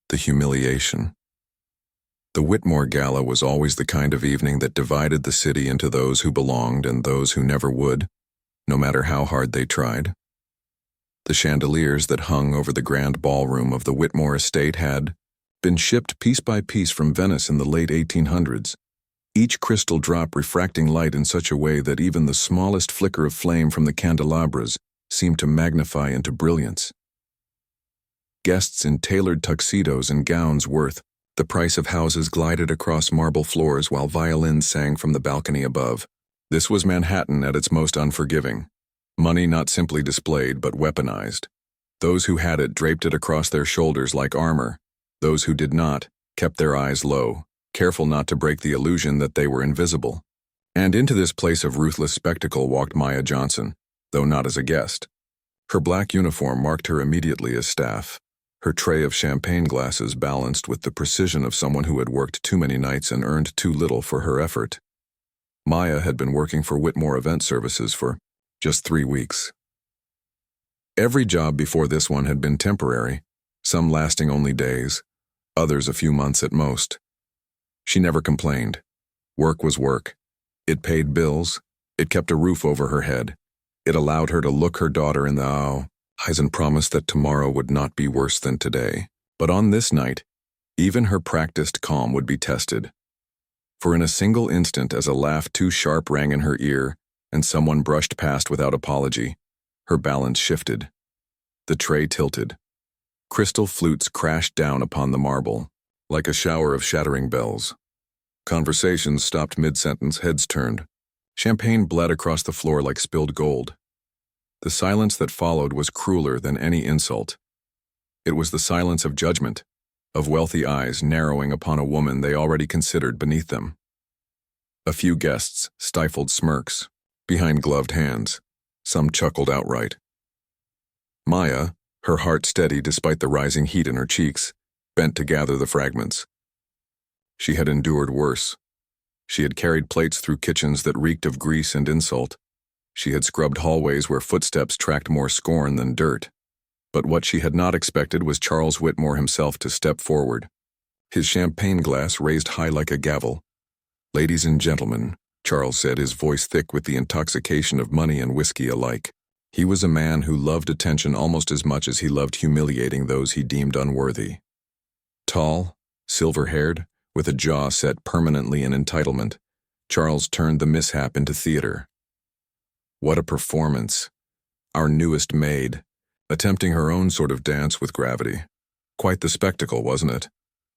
the humiliation. The Whitmore Gala was always the kind of evening that divided the city into those who belonged and those who never would, no matter how hard they tried. The chandeliers that hung over the grand ballroom of the Whitmore estate had been shipped piece by piece from Venice in the late 1800s, each crystal drop refracting light in such a way that even the smallest flicker of flame from the candelabras seemed to magnify into brilliance. Guests in tailored tuxedos and gowns worth the price of houses glided across marble floors while violins sang from the balcony above. This was Manhattan at its most unforgiving. Money not simply displayed but weaponized. Those who had it draped it across their shoulders like armor. Those who did not kept their eyes low, careful not to break the illusion that they were invisible. And into this place of ruthless spectacle walked Maya Johnson, though not as a guest. Her black uniform marked her immediately as staff, her tray of champagne glasses balanced with the precision of someone who had worked too many nights and earned too little for her effort. Maya had been working for Whitmore Event Services for just 3 weeks. Every job before this one had been temporary, some lasting only days, others a few months at most. She never complained. Work was work. It paid bills. It kept a roof over her head. It allowed her to look her daughter in the eyes and promise that tomorrow would not be worse than today. But on this night, even her practiced calm would be tested. For in a single instant, as a laugh too sharp rang in her ear and someone brushed past without apology, her balance shifted. The tray tilted. Crystal flutes crashed down upon the marble, like a shower of shattering bells. Conversations stopped mid-sentence, heads turned. Champagne bled across the floor like spilled gold. The silence that followed was crueler than any insult. It was the silence of judgment, of wealthy eyes narrowing upon a woman they already considered beneath them. A few guests stifled smirks, behind gloved hands. Some chuckled outright. Maya, her heart steady despite the rising heat in her cheeks, bent to gather the fragments. She had endured worse. She had carried plates through kitchens that reeked of grease and insult. She had scrubbed hallways where footsteps tracked more scorn than dirt. But what she had not expected was Charles Whitmore himself to step forward, his champagne glass raised high like a gavel. "Ladies and gentlemen," Charles said, his voice thick with the intoxication of money and whiskey alike. He was a man who loved attention almost as much as he loved humiliating those he deemed unworthy. Tall, silver-haired, with a jaw set permanently in entitlement, Charles turned the mishap into theater. What a performance! Our newest maid, attempting her own sort of dance with gravity. Quite the spectacle, wasn't it?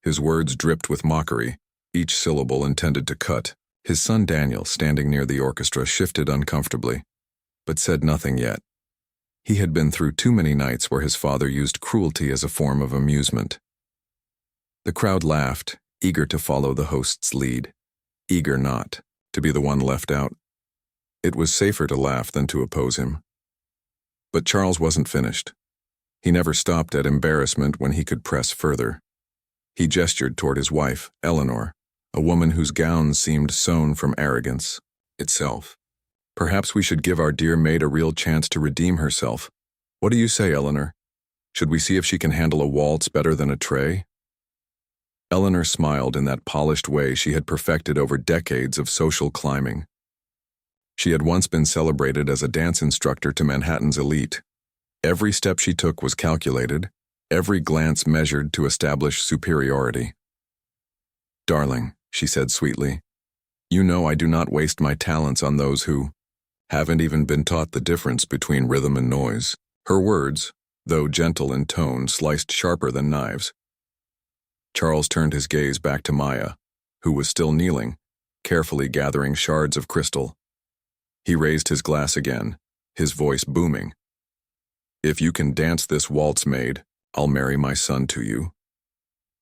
His words dripped with mockery, each syllable intended to cut. His son Daniel, standing near the orchestra, shifted uncomfortably, but said nothing yet. He had been through too many nights where his father used cruelty as a form of amusement. The crowd laughed, eager to follow the host's lead, eager not to be the one left out. It was safer to laugh than to oppose him. But Charles wasn't finished. He never stopped at embarrassment when he could press further. He gestured toward his wife, Eleanor, a woman whose gowns seemed sewn from arrogance itself. "Perhaps we should give our dear maid a real chance to redeem herself. What do you say, Eleanor? Should we see if she can handle a waltz better than a tray?" Eleanor smiled in that polished way she had perfected over decades of social climbing. She had once been celebrated as a dance instructor to Manhattan's elite. Every step she took was calculated, every glance measured to establish superiority. "Darling," she said sweetly, "you know I do not waste my talents on those who haven't even been taught the difference between rhythm and noise." Her words, though gentle in tone, sliced sharper than knives. Charles turned his gaze back to Maya, who was still kneeling, carefully gathering shards of crystal. He raised his glass again, his voice booming. "If you can dance this waltz, maid, I'll marry my son to you.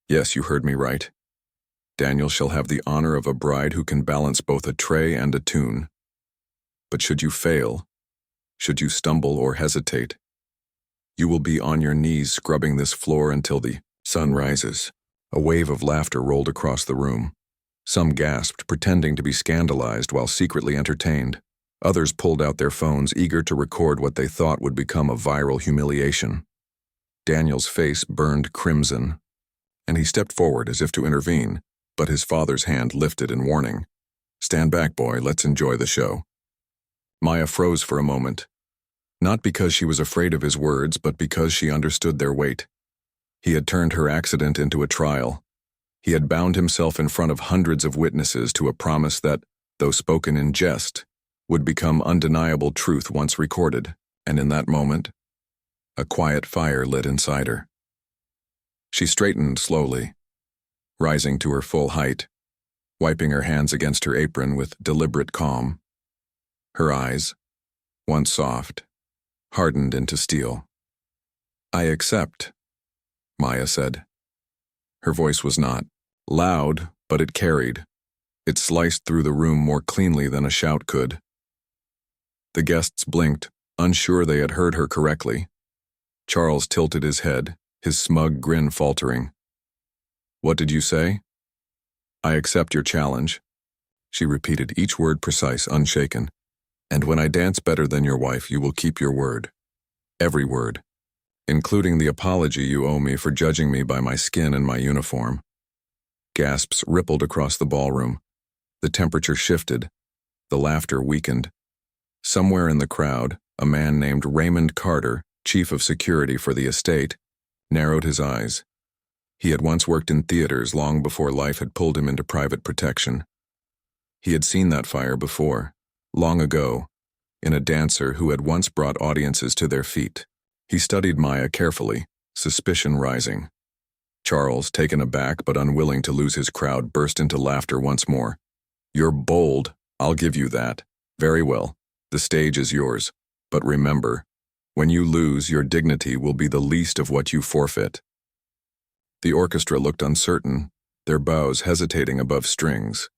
Yes, you heard me right. Daniel shall have the honor of a bride who can balance both a tray and a tune. But should you fail, should you stumble or hesitate, you will be on your knees scrubbing this floor until the sun rises." A wave of laughter rolled across the room. Some gasped, pretending to be scandalized while secretly entertained. Others pulled out their phones, eager to record what they thought would become a viral humiliation. Daniel's face burned crimson, and he stepped forward as if to intervene, but his father's hand lifted in warning. "Stand back, boy, let's enjoy the show." Maya froze for a moment, not because she was afraid of his words, but because she understood their weight. He had turned her accident into a trial. He had bound himself in front of hundreds of witnesses to a promise that, though spoken in jest, would become undeniable truth once recorded, and in that moment, a quiet fire lit inside her. She straightened slowly, rising to her full height, wiping her hands against her apron with deliberate calm. Her eyes, once soft, hardened into steel. "I accept," Maya said. Her voice was not loud, but it carried. It sliced through the room more cleanly than a shout could. The guests blinked, unsure they had heard her correctly. Charles tilted his head, his smug grin faltering. "What did you say?" "I accept your challenge," she repeated, each word precise, unshaken. "And when I dance better than your wife, you will keep your word. Every word, including the apology you owe me for judging me by my skin and my uniform." Gasps rippled across the ballroom. The temperature shifted. The laughter weakened. Somewhere in the crowd, a man named Raymond Carter, chief of security for the estate, narrowed his eyes. He had once worked in theaters long before life had pulled him into private protection. He had seen that fire before, long ago, in a dancer who had once brought audiences to their feet. He studied Maya carefully, suspicion rising. Charles, taken aback but unwilling to lose his crowd, burst into laughter once more. "You're bold, I'll give you that. Very well, the stage is yours. But remember, when you lose, your dignity will be the least of what you forfeit." The orchestra looked uncertain, their bows hesitating above strings.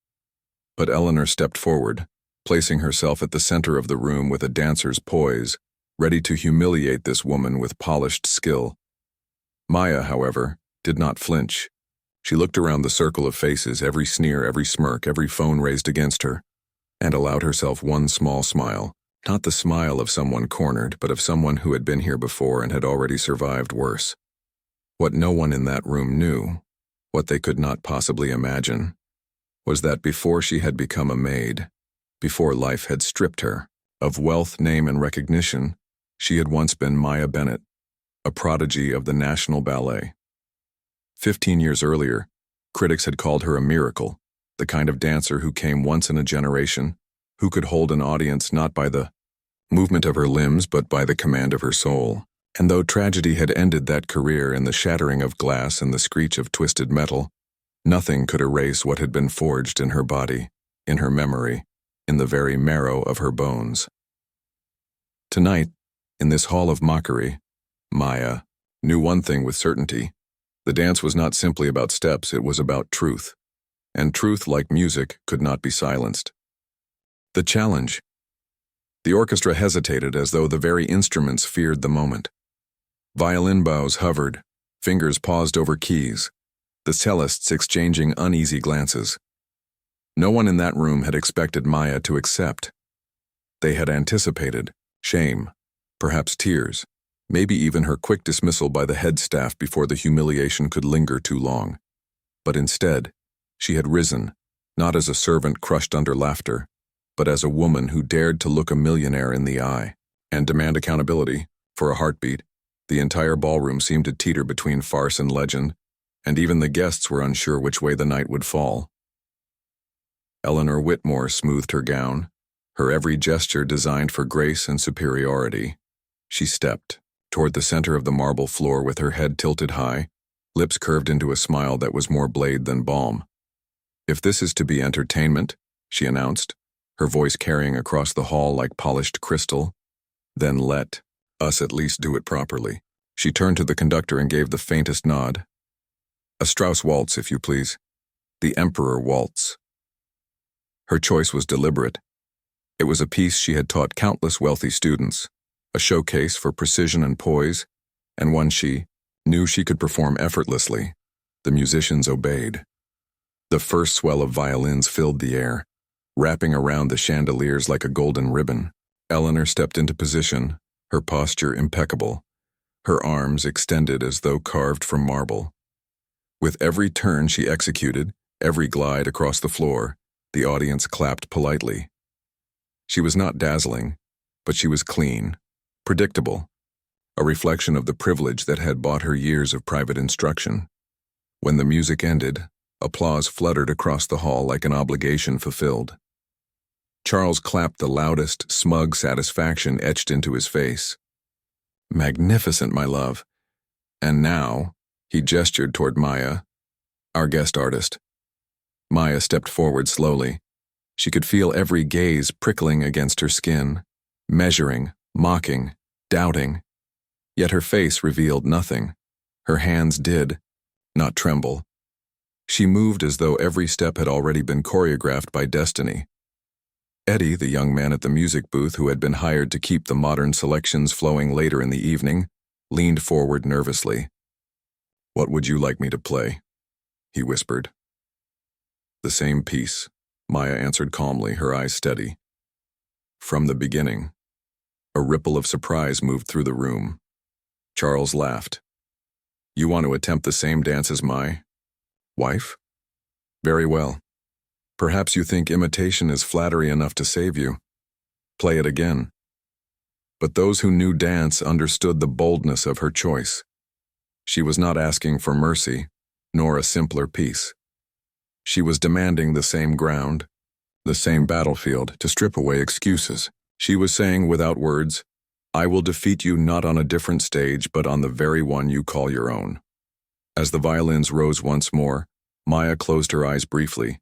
But Eleanor stepped forward, placing herself at the center of the room with a dancer's poise, ready to humiliate this woman with polished skill. Maya, however, did not flinch. She looked around the circle of faces, every sneer, every smirk, every phone raised against her, and allowed herself one small smile, not the smile of someone cornered, but of someone who had been here before and had already survived worse. What no one in that room knew, what they could not possibly imagine, was that before she had become a maid, before life had stripped her of wealth, name, and recognition, she had once been Maya Bennett, a prodigy of the National Ballet. 15 years earlier, critics had called her a miracle, the kind of dancer who came once in a generation, who could hold an audience not by the movement of her limbs but by the command of her soul. And though tragedy had ended that career in the shattering of glass and the screech of twisted metal, nothing could erase what had been forged in her body, in her memory, in the very marrow of her bones. Tonight, in this hall of mockery, Maya knew one thing with certainty. The dance was not simply about steps, it was about truth. And truth, like music, could not be silenced. The challenge. The orchestra hesitated as though the very instruments feared the moment. Violin bows hovered, fingers paused over keys, the cellists exchanging uneasy glances. No one in that room had expected Maya to accept. They had anticipated shame, perhaps tears, maybe even her quick dismissal by the head staff before the humiliation could linger too long. But instead, she had risen, not as a servant crushed under laughter, but as a woman who dared to look a millionaire in the eye and demand accountability. For a heartbeat, the entire ballroom seemed to teeter between farce and legend, and even the guests were unsure which way the night would fall. Eleanor Whitmore smoothed her gown, her every gesture designed for grace and superiority. She stepped toward the center of the marble floor with her head tilted high, lips curved into a smile that was more blade than balm. "If this is to be entertainment," she announced, her voice carrying across the hall like polished crystal, "then let us at least do it properly." She turned to the conductor and gave the faintest nod. "A Strauss waltz, if you please. The Emperor Waltz." Her choice was deliberate. It was a piece she had taught countless wealthy students, a showcase for precision and poise, and one she knew she could perform effortlessly. The musicians obeyed. The first swell of violins filled the air, wrapping around the chandeliers like a golden ribbon. Eleanor stepped into position, her posture impeccable, her arms extended as though carved from marble. With every turn she executed, every glide across the floor, the audience clapped politely. She was not dazzling, but she was clean, predictable, a reflection of the privilege that had bought her years of private instruction. When the music ended, applause fluttered across the hall like an obligation fulfilled. Charles clapped the loudest, smug satisfaction etched into his face. "Magnificent, my love. And now," he gestured toward Maya, our guest artist. Maya stepped forward slowly. She could feel every gaze prickling against her skin, measuring, mocking, doubting. Yet her face revealed nothing. Her hands did, not tremble. She moved as though every step had already been choreographed by destiny. Eddie, the young man at the music booth who had been hired to keep the modern selections flowing later in the evening, leaned forward nervously. "What would you like me to play?" he whispered. "The same piece," Maya answered calmly, her eyes steady. "From the beginning." A ripple of surprise moved through the room. Charles laughed. "You want to attempt the same dance as my wife? Very well. Perhaps you think imitation is flattery enough to save you. Play it again." But those who knew dance understood the boldness of her choice. She was not asking for mercy, nor a simpler piece. She was demanding the same ground, the same battlefield, to strip away excuses. She was saying without words, "I will defeat you not on a different stage, but on the very one you call your own." As the violins rose once more, Maya closed her eyes briefly.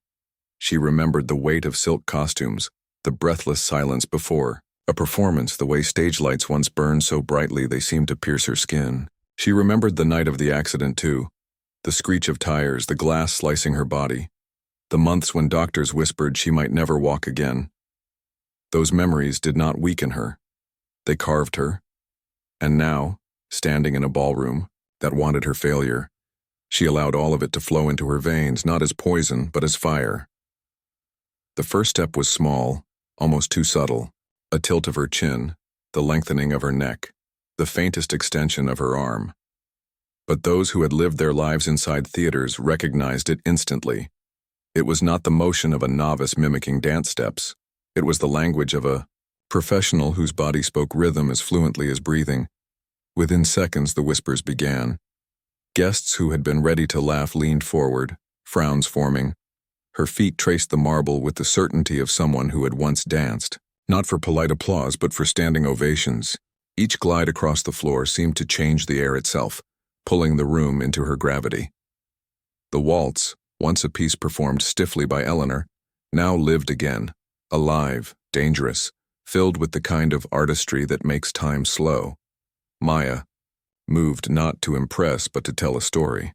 She remembered the weight of silk costumes, the breathless silence before a performance, the way stage lights once burned so brightly they seemed to pierce her skin. She remembered the night of the accident too, the screech of tires, the glass slicing her body, the months when doctors whispered she might never walk again. Those memories did not weaken her. They carved her. And now, standing in a ballroom that wanted her failure, she allowed all of it to flow into her veins, not as poison, but as fire. The first step was small, almost too subtle, a tilt of her chin, the lengthening of her neck, the faintest extension of her arm. But those who had lived their lives inside theaters recognized it instantly. It was not the motion of a novice mimicking dance steps. It was the language of a professional whose body spoke rhythm as fluently as breathing. Within seconds, the whispers began. Guests who had been ready to laugh leaned forward, frowns forming. Her feet traced the marble with the certainty of someone who had once danced, not for polite applause but for standing ovations. Each glide across the floor seemed to change the air itself, pulling the room into her gravity. The waltz, once a piece performed stiffly by Eleanor, now lived again, alive, dangerous, filled with the kind of artistry that makes time slow. Maya, moved not to impress but to tell a story.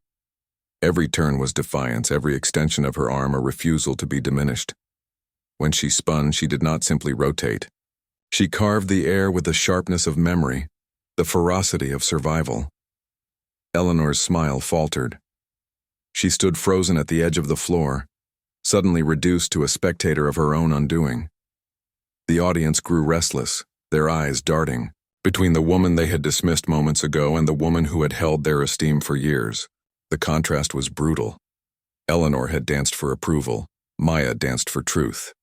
Every turn was defiance, every extension of her arm a refusal to be diminished. When she spun, she did not simply rotate. She carved the air with the sharpness of memory, the ferocity of survival. Eleanor's smile faltered. She stood frozen at the edge of the floor, suddenly reduced to a spectator of her own undoing. The audience grew restless, their eyes darting, between the woman they had dismissed moments ago and the woman who had held their esteem for years. The contrast was brutal. Eleanor had danced for approval. Maya danced for truth.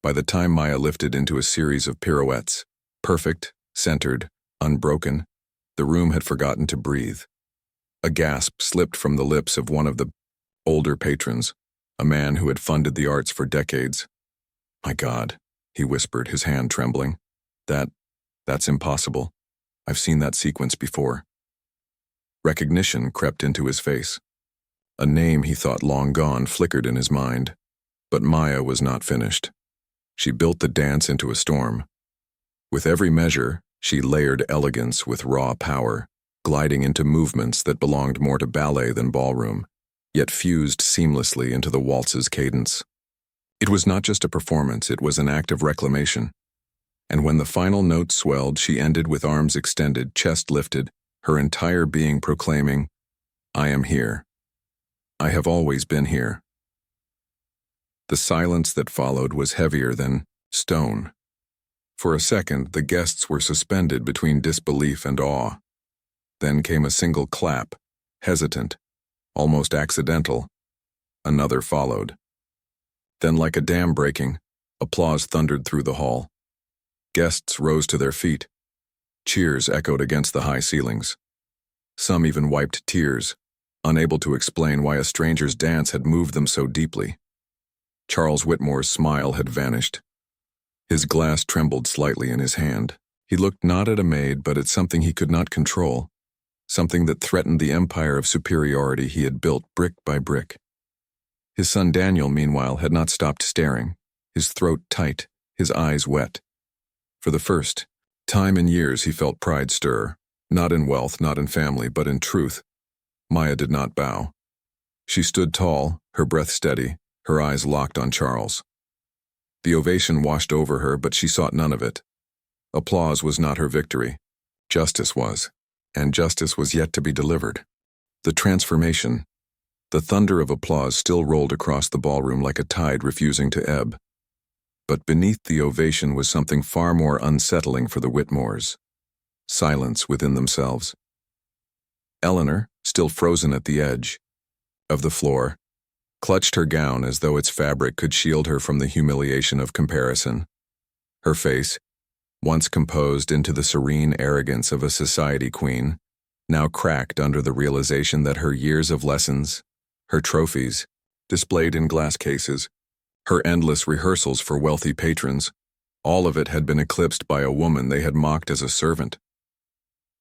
By the time Maya lifted into a series of pirouettes, perfect, centered, unbroken, the room had forgotten to breathe. A gasp slipped from the lips of one of the older patrons, a man who had funded the arts for decades. "My God," he whispered, his hand trembling. That's impossible. I've seen that sequence before." Recognition crept into his face. A name he thought long gone flickered in his mind. But Maya was not finished. She built the dance into a storm. With every measure, she layered elegance with raw power, gliding into movements that belonged more to ballet than ballroom, yet fused seamlessly into the waltz's cadence. It was not just a performance, it was an act of reclamation. And when the final note swelled, she ended with arms extended, chest lifted, her entire being proclaiming, "I am here. I have always been here." The silence that followed was heavier than stone. For a second, the guests were suspended between disbelief and awe. Then came a single clap, hesitant, almost accidental. Another followed. Then, like a dam breaking, applause thundered through the hall. Guests rose to their feet. Cheers echoed against the high ceilings. Some even wiped tears, unable to explain why a stranger's dance had moved them so deeply. Charles Whitmore's smile had vanished. His glass trembled slightly in his hand. He looked not at a maid, but at something he could not control, something that threatened the empire of superiority he had built brick by brick. His son Daniel, meanwhile, had not stopped staring, his throat tight, his eyes wet. For the first time in years he felt pride stir, not in wealth, not in family, but in truth. Maya did not bow. She stood tall, her breath steady, her eyes locked on Charles. The ovation washed over her, but she sought none of it. Applause was not her victory. Justice was, and justice was yet to be delivered. The transformation, the thunder of applause still rolled across the ballroom like a tide refusing to ebb. But beneath the ovation was something far more unsettling for the Whitmores. Silence within themselves. Eleanor, still frozen at the edge of the floor, clutched her gown as though its fabric could shield her from the humiliation of comparison. Her face, once composed into the serene arrogance of a society queen, now cracked under the realization that her years of lessons, her trophies, displayed in glass cases, her endless rehearsals for wealthy patrons, all of it had been eclipsed by a woman they had mocked as a servant.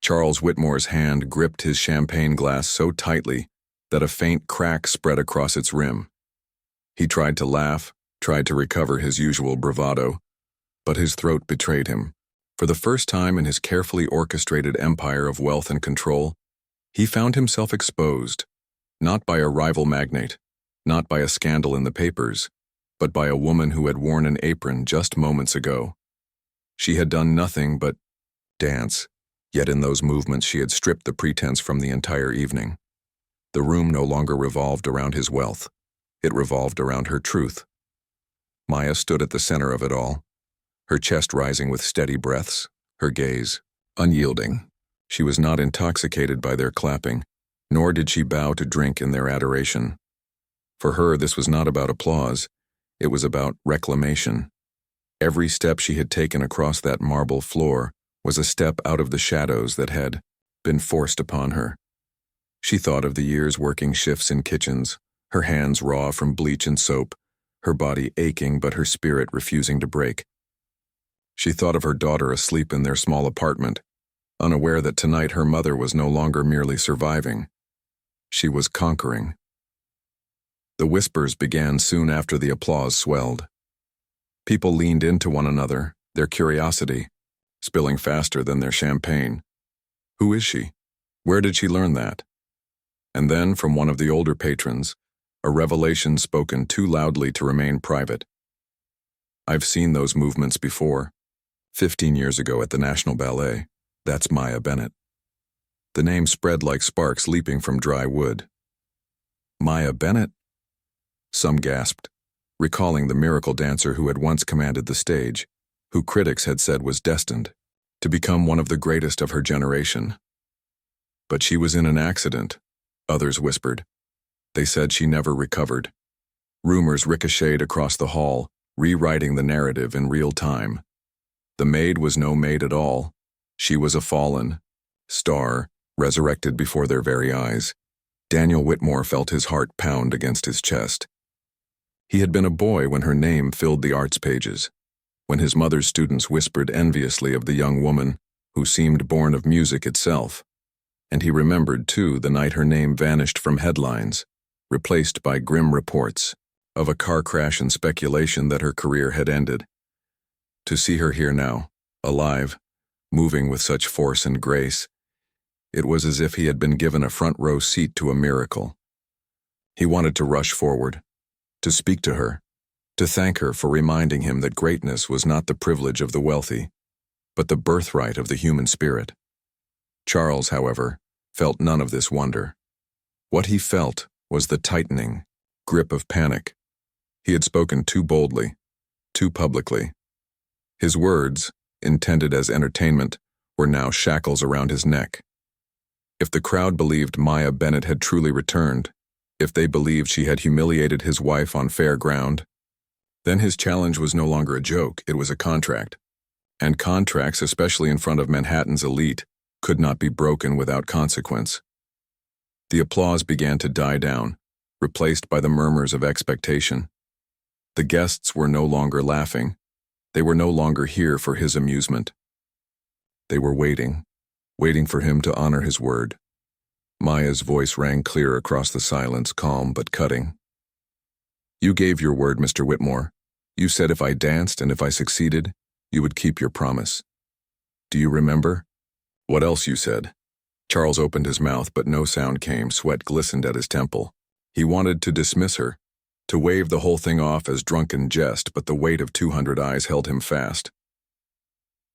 Charles Whitmore's hand gripped his champagne glass so tightly that a faint crack spread across its rim. He tried to laugh, tried to recover his usual bravado, but his throat betrayed him. For the first time in his carefully orchestrated empire of wealth and control, he found himself exposed, not by a rival magnate, not by a scandal in the papers, but by a woman who had worn an apron just moments ago. She had done nothing but dance, yet in those movements she had stripped the pretense from the entire evening. The room no longer revolved around his wealth. It revolved around her truth. Maya stood at the center of it all, her chest rising with steady breaths, her gaze unyielding. She was not intoxicated by their clapping, nor did she bow to drink in their adoration. For her, this was not about applause. It was about reclamation. Every step she had taken across that marble floor was a step out of the shadows that had been forced upon her. She thought of the years working shifts in kitchens, her hands raw from bleach and soap, her body aching but her spirit refusing to break. She thought of her daughter asleep in their small apartment, unaware that tonight her mother was no longer merely surviving. She was conquering. The whispers began soon after the applause swelled. People leaned into one another, their curiosity spilling faster than their champagne. Who is she? Where did she learn that? And then, from one of the older patrons, a revelation spoken too loudly to remain private. I've seen those movements before. 15 years ago at the National Ballet. That's Maya Bennett. The name spread like sparks leaping from dry wood. Maya Bennett? Some gasped, recalling the miracle dancer who had once commanded the stage, who critics had said was destined to become one of the greatest of her generation. But she was in an accident, others whispered. They said she never recovered. Rumors ricocheted across the hall, rewriting the narrative in real time. The maid was no maid at all. She was a fallen star, resurrected before their very eyes. Daniel Whitmore felt his heart pound against his chest. He had been a boy when her name filled the arts pages, when his mother's students whispered enviously of the young woman who seemed born of music itself. And he remembered, too, the night her name vanished from headlines, replaced by grim reports of a car crash and speculation that her career had ended. To see her here now, alive, moving with such force and grace, it was as if he had been given a front-row seat to a miracle. He wanted to rush forward, to speak to her, to thank her for reminding him that greatness was not the privilege of the wealthy, but the birthright of the human spirit. Charles, however, felt none of this wonder. What he felt was the tightening grip of panic. He had spoken too boldly, too publicly. His words, intended as entertainment, were now shackles around his neck. If the crowd believed Maya Bennett had truly returned, If they believed she had humiliated his wife on fair ground, then his challenge was no longer a joke, it was a contract. And contracts, especially in front of Manhattan's elite, could not be broken without consequence. The applause began to die down, replaced by the murmurs of expectation. The guests were no longer laughing. They were no longer here for his amusement. They were waiting for him to honor his word. Maya's voice rang clear across the silence, calm but cutting. You gave your word, Mr. Whitmore. You said if I danced and if I succeeded, you would keep your promise. Do you remember? What else you said? Charles opened his mouth, but no sound came. Sweat glistened at his temple. He wanted to dismiss her, to wave the whole thing off as drunken jest, but the weight of 200 eyes held him fast.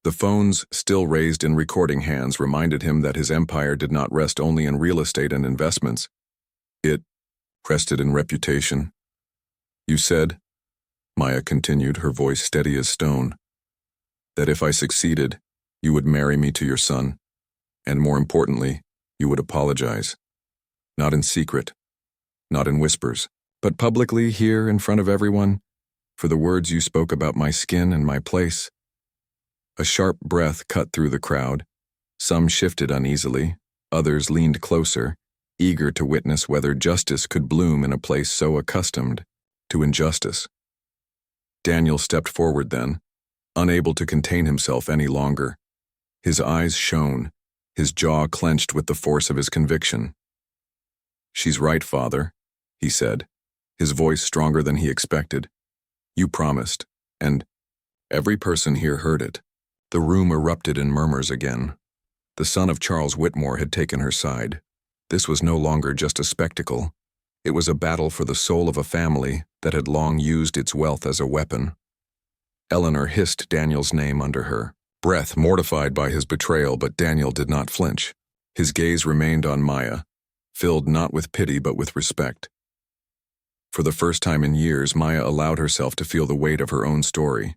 The phones, still raised in recording hands, reminded him that his empire did not rest only in real estate and investments. It rested in reputation. You said, Maya continued, her voice steady as stone, that if I succeeded, you would marry me to your son, and more importantly, you would apologize. Not in secret, not in whispers, but publicly here in front of everyone, for the words you spoke about my skin and my place. A sharp breath cut through the crowd. Some shifted uneasily, others leaned closer, eager to witness whether justice could bloom in a place so accustomed to injustice. Daniel stepped forward then, unable to contain himself any longer. His eyes shone, his jaw clenched with the force of his conviction. She's right, Father, he said, his voice stronger than he expected. You promised, and every person here heard it. The room erupted in murmurs again. The son of Charles Whitmore had taken her side. This was no longer just a spectacle. It was a battle for the soul of a family that had long used its wealth as a weapon. Eleanor hissed Daniel's name under her breath, mortified by his betrayal, but Daniel did not flinch. His gaze remained on Maya, filled not with pity but with respect. For the first time in years, Maya allowed herself to feel the weight of her own story.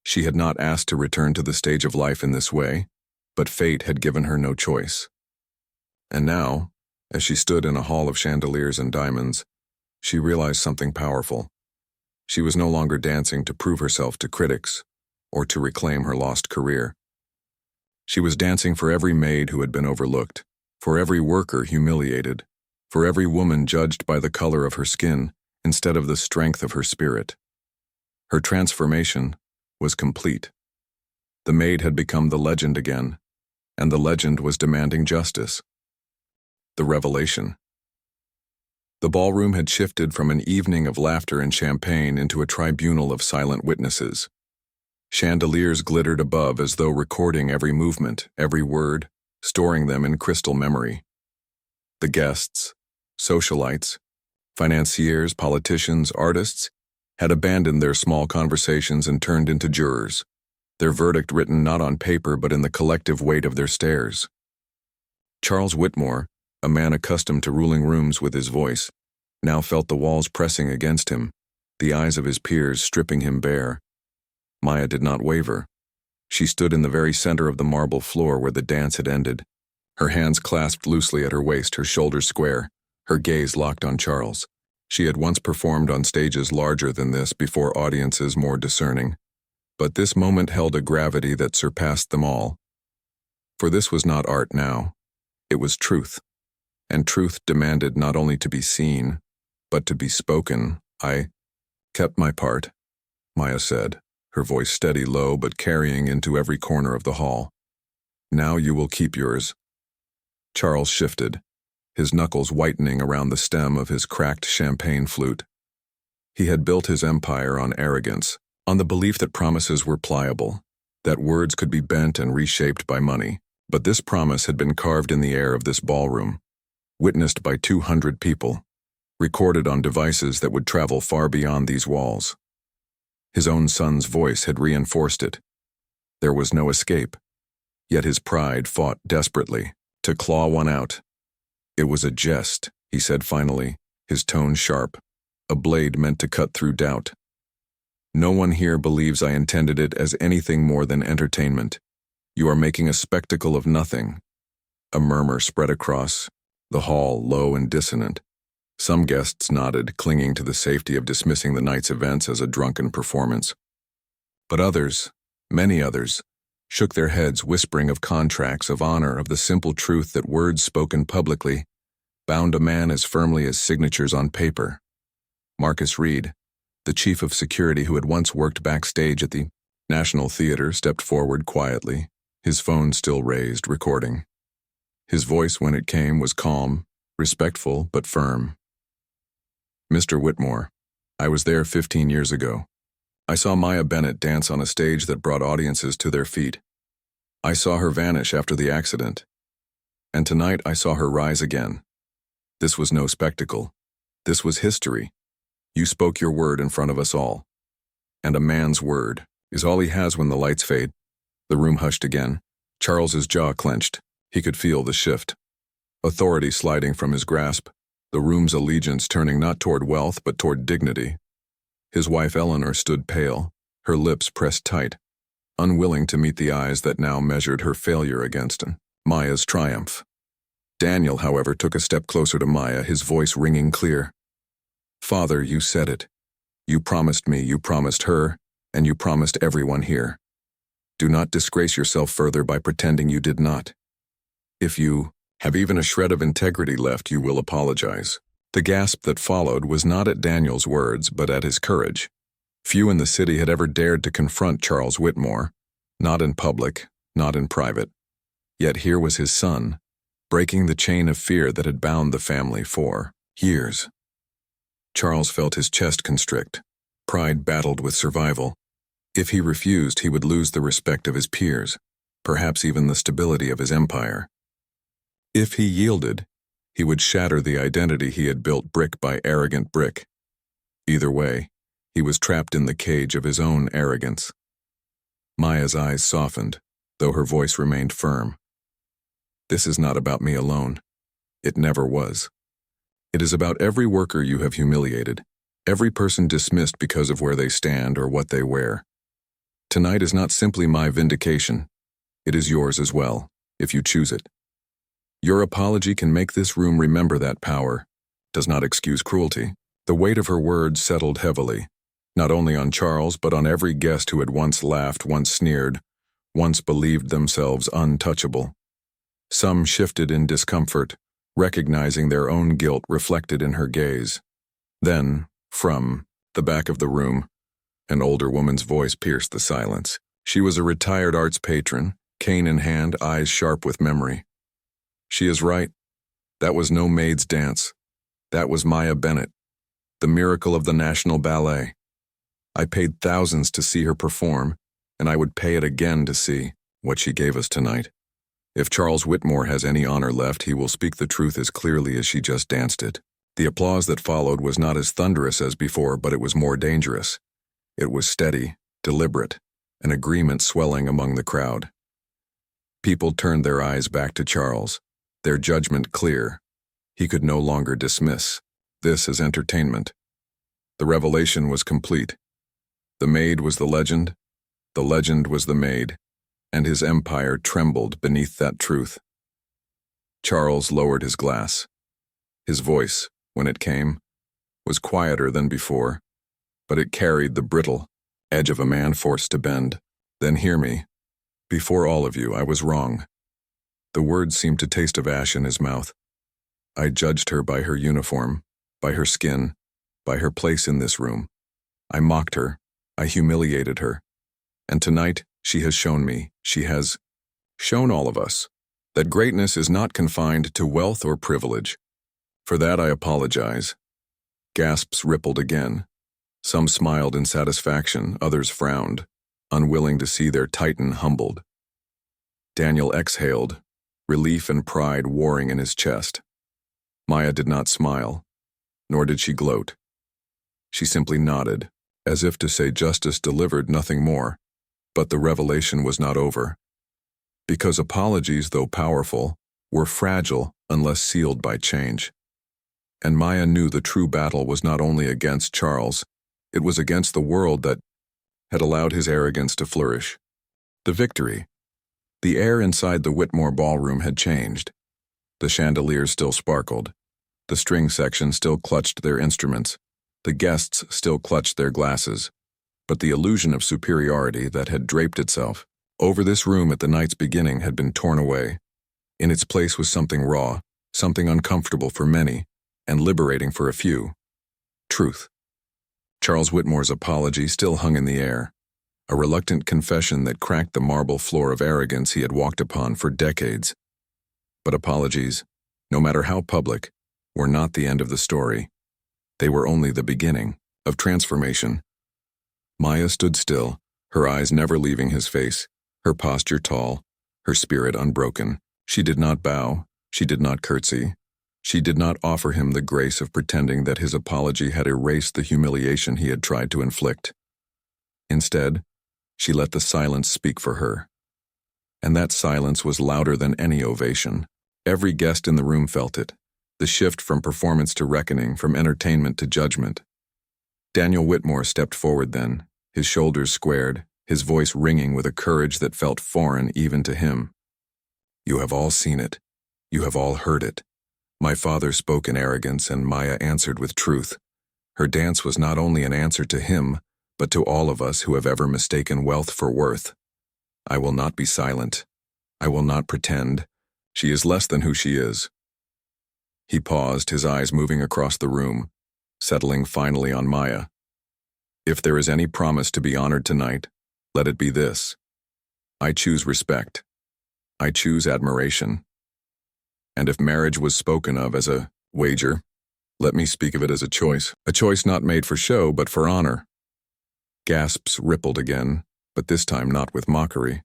She had not asked to return to the stage of life in this way, but fate had given her no choice. And now, as she stood in a hall of chandeliers and diamonds, she realized something powerful. She was no longer dancing to prove herself to critics or to reclaim her lost career. She was dancing for every maid who had been overlooked, for every worker humiliated, for every woman judged by the color of her skin instead of the strength of her spirit. Her transformation was complete. The maid had become the legend again, and the legend was demanding justice. The revelation. The ballroom had shifted from an evening of laughter and champagne into a tribunal of silent witnesses. Chandeliers glittered above as though recording every movement, every word, storing them in crystal memory. The guests, socialites, financiers, politicians, artists, had abandoned their small conversations and turned into jurors, their verdict written not on paper but in the collective weight of their stares. Charles Whitmore, a man accustomed to ruling rooms with his voice, now felt the walls pressing against him, the eyes of his peers stripping him bare. Maya did not waver. She stood in the very center of the marble floor where the dance had ended, her hands clasped loosely at her waist, her shoulders square, her gaze locked on Charles. She had once performed on stages larger than this before audiences more discerning, but this moment held a gravity that surpassed them all. For this was not art now, it was truth, and truth demanded not only to be seen, but to be spoken. I kept my part, Maya said, her voice steady, low, but carrying into every corner of the hall. Now you will keep yours. Charles shifted, his knuckles whitening around the stem of his cracked champagne flute. He had built his empire on arrogance, on the belief that promises were pliable, that words could be bent and reshaped by money. But this promise had been carved in the air of this ballroom, witnessed by 200 people, recorded on devices that would travel far beyond these walls. His own son's voice had reinforced it. There was no escape, yet his pride fought desperately to claw one out. It was a jest, he said finally, his tone sharp, a blade meant to cut through doubt. No one here believes I intended it as anything more than entertainment. You are making a spectacle of nothing. A murmur spread across the hall, low and dissonant. Some guests nodded, clinging to the safety of dismissing the night's events as a drunken performance. But others, many others, shook their heads, whispering of contracts, of honor, of the simple truth that words spoken publicly bound a man as firmly as signatures on paper. Marcus Reed, the chief of security who had once worked backstage at the National Theater, stepped forward quietly, his phone still raised, recording. His voice, when it came, was calm, respectful, but firm. "Mr. Whitmore, I was there 15 years ago. I saw Maya Bennett dance on a stage that brought audiences to their feet. I saw her vanish after the accident. And tonight I saw her rise again. This was no spectacle. This was history. You spoke your word in front of us all. And a man's word is all he has when the lights fade." The room hushed again. Charles's jaw clenched. He could feel the shift. Authority sliding from his grasp, the room's allegiance turning not toward wealth but toward dignity. His wife Eleanor stood pale, her lips pressed tight, unwilling to meet the eyes that now measured her failure against Maya's triumph. Daniel, however, took a step closer to Maya, his voice ringing clear. "Father, you said it. You promised me, you promised her, and you promised everyone here. Do not disgrace yourself further by pretending you did not. If you have even a shred of integrity left, you will apologize." The gasp that followed was not at Daniel's words, but at his courage. Few in the city had ever dared to confront Charles Whitmore, not in public, not in private. Yet here was his son, breaking the chain of fear that had bound the family for years. Charles felt his chest constrict. Pride battled with survival. If he refused, he would lose the respect of his peers, perhaps even the stability of his empire. If he yielded, he would shatter the identity he had built brick by arrogant brick. Either way, he was trapped in the cage of his own arrogance. Maya's eyes softened, though her voice remained firm. "This is not about me alone. It never was. It is about every worker you have humiliated, every person dismissed because of where they stand or what they wear. Tonight is not simply my vindication. It is yours as well, if you choose it. Your apology can make this room remember that power, does not excuse cruelty." The weight of her words settled heavily, not only on Charles but on every guest who had once laughed, once sneered, once believed themselves untouchable. Some shifted in discomfort, recognizing their own guilt reflected in her gaze. Then, from the back of the room, an older woman's voice pierced the silence. She was a retired arts patron, cane in hand, eyes sharp with memory. "She is right. That was no Maid's dance. That was Maya Bennett, the miracle of the National Ballet. I paid thousands to see her perform, and I would pay it again to see what she gave us tonight. If Charles Whitmore has any honor left, he will speak the truth as clearly as she just danced it." The applause that followed was not as thunderous as before, but it was more dangerous. It was steady, deliberate, an agreement swelling among the crowd. People turned their eyes back to Charles, their judgment clear. He could no longer dismiss this as entertainment. The revelation was complete. The Maid was the legend was the Maid, and his empire trembled beneath that truth. Charles lowered his glass. His voice, when it came, was quieter than before, but it carried the brittle edge of a man forced to bend. "Then hear me. Before all of you, I was wrong." The words seemed to taste of ash in his mouth. "I judged her by her uniform, by her skin, by her place in this room. I mocked her, I humiliated her. And tonight, she has shown me, she has shown all of us, that greatness is not confined to wealth or privilege. For that I apologize." Gasps rippled again. Some smiled in satisfaction, others frowned, unwilling to see their titan humbled. Daniel exhaled, relief and pride warring in his chest. Maya did not smile, nor did she gloat. She simply nodded, as if to say justice delivered, nothing more. But the revelation was not over. Because apologies, though powerful, were fragile unless sealed by change. And Maya knew the true battle was not only against Charles, it was against the world that had allowed his arrogance to flourish. The victory. The air inside the Whitmore ballroom had changed. The chandeliers still sparkled. The string section still clutched their instruments. The guests still clutched their glasses. But the illusion of superiority that had draped itself over this room at the night's beginning had been torn away. In its place was something raw, something uncomfortable for many, and liberating for a few. Truth. Charles Whitmore's apology still hung in the air, a reluctant confession that cracked the marble floor of arrogance he had walked upon for decades. But apologies, no matter how public, were not the end of the story. They were only the beginning of transformation. Maya stood still, her eyes never leaving his face, her posture tall, her spirit unbroken. She did not bow, she did not curtsy, she did not offer him the grace of pretending that his apology had erased the humiliation he had tried to inflict. Instead, she let the silence speak for her. And that silence was louder than any ovation. Every guest in the room felt it, the shift from performance to reckoning, from entertainment to judgment. Daniel Whitmore stepped forward then, his shoulders squared, his voice ringing with a courage that felt foreign even to him. "You have all seen it. You have all heard it. My father spoke in arrogance and Maya answered with truth. Her dance was not only an answer to him, but to all of us who have ever mistaken wealth for worth. I will not be silent. I will not pretend. She is less than who she is." He paused, his eyes moving across the room, settling finally on Maya. "If there is any promise to be honored tonight, let it be this. I choose respect. I choose admiration. And if marriage was spoken of as a wager, let me speak of it as a choice not made for show but for honor." Gasps rippled again, but this time not with mockery.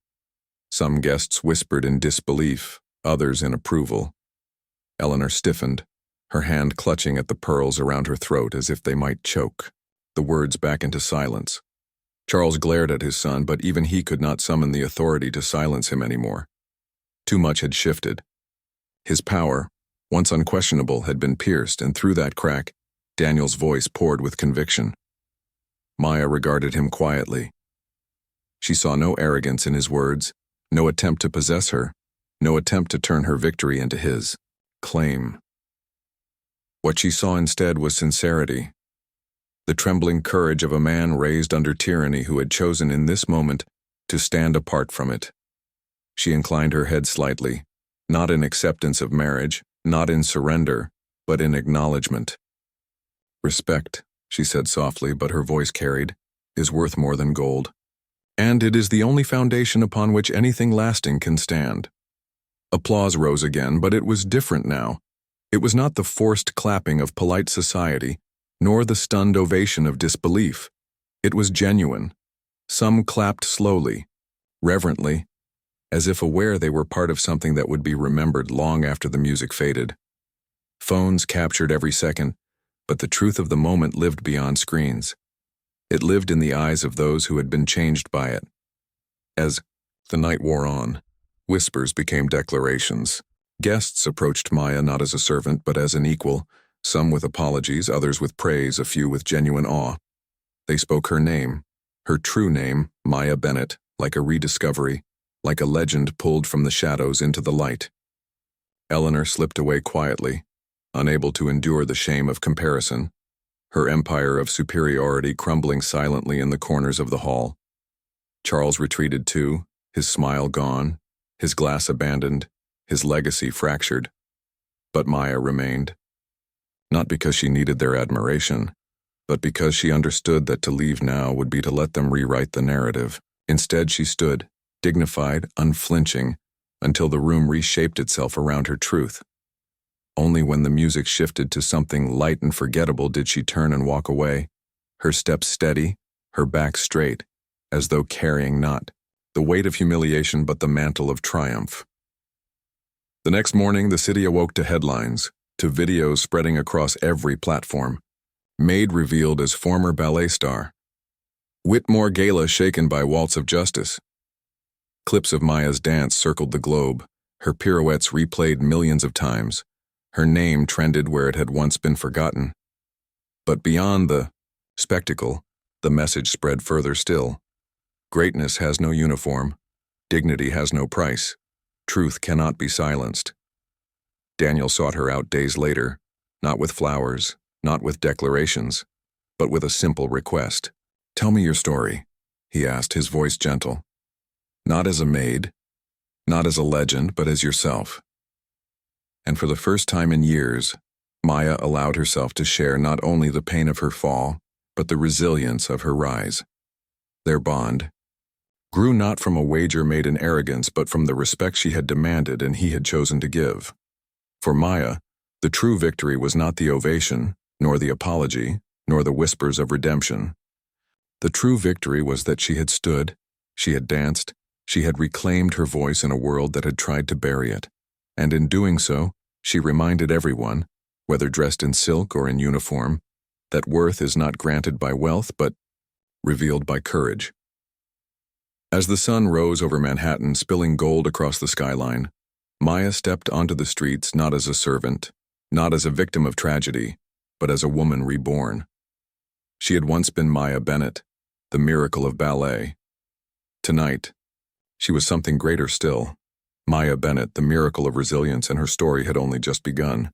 Some guests whispered in disbelief, others in approval. Eleanor stiffened, her hand clutching at the pearls around her throat as if they might choke the words back into silence. Charles glared at his son, but even he could not summon the authority to silence him anymore. Too much had shifted. His power, once unquestionable, had been pierced, and through that crack, Daniel's voice poured with conviction. Maya regarded him quietly. She saw no arrogance in his words, no attempt to possess her, no attempt to turn her victory into his claim. What she saw instead was sincerity, the trembling courage of a man raised under tyranny who had chosen in this moment to stand apart from it. She inclined her head slightly, not in acceptance of marriage, not in surrender, but in acknowledgement. "Respect," she said softly, but her voice carried, "is worth more than gold. And it is the only foundation upon which anything lasting can stand." Applause rose again, but it was different now. It was not the forced clapping of polite society, nor the stunned ovation of disbelief. It was genuine. Some clapped slowly, reverently, as if aware they were part of something that would be remembered long after the music faded. Phones captured every second, but the truth of the moment lived beyond screens. It lived in the eyes of those who had been changed by it. As the night wore on, whispers became declarations. Guests approached Maya not as a servant but as an equal, some with apologies, others with praise, a few with genuine awe. They spoke her name, her true name, Maya Bennett, like a rediscovery, like a legend pulled from the shadows into the light. Eleanor slipped away quietly, unable to endure the shame of comparison, her empire of superiority crumbling silently in the corners of the hall. Charles retreated too, his smile gone, his glass abandoned, his legacy fractured. But Maya remained. Not because she needed their admiration, but because she understood that to leave now would be to let them rewrite the narrative. Instead, she stood, dignified, unflinching, until the room reshaped itself around her truth. Only when the music shifted to something light and forgettable did she turn and walk away, her steps steady, her back straight, as though carrying not the weight of humiliation but the mantle of triumph. The next morning, the city awoke to headlines, to videos spreading across every platform. Maid revealed as former ballet star. Whitmore gala shaken by Waltz of Justice. Clips of Maya's dance circled the globe, her pirouettes replayed millions of times. Her name trended where it had once been forgotten. But beyond the spectacle, the message spread further still. Greatness has no uniform. Dignity has no price. Truth cannot be silenced. Daniel sought her out days later, Not with flowers, not with declarations, but with a simple request. "Tell me your story," he asked, his voice gentle. "Not as a maid, not as a legend, but as yourself." And for the first time in years, Maya allowed herself to share not only the pain of her fall, but the resilience of her rise. Their bond grew not from a wager made in arrogance, but from the respect she had demanded and he had chosen to give. For Maya, the true victory was not the ovation, nor the apology, nor the whispers of redemption. The true victory was that she had stood, she had danced, she had reclaimed her voice in a world that had tried to bury it. And in doing so, she reminded everyone, whether dressed in silk or in uniform, that worth is not granted by wealth, but revealed by courage. As the sun rose over Manhattan, spilling gold across the skyline, Maya stepped onto the streets not as a servant, not as a victim of tragedy, but as a woman reborn. She had once been Maya Bennett, the miracle of ballet. Tonight, she was something greater still. Maya Bennett, the miracle of resilience, and her story had only just begun.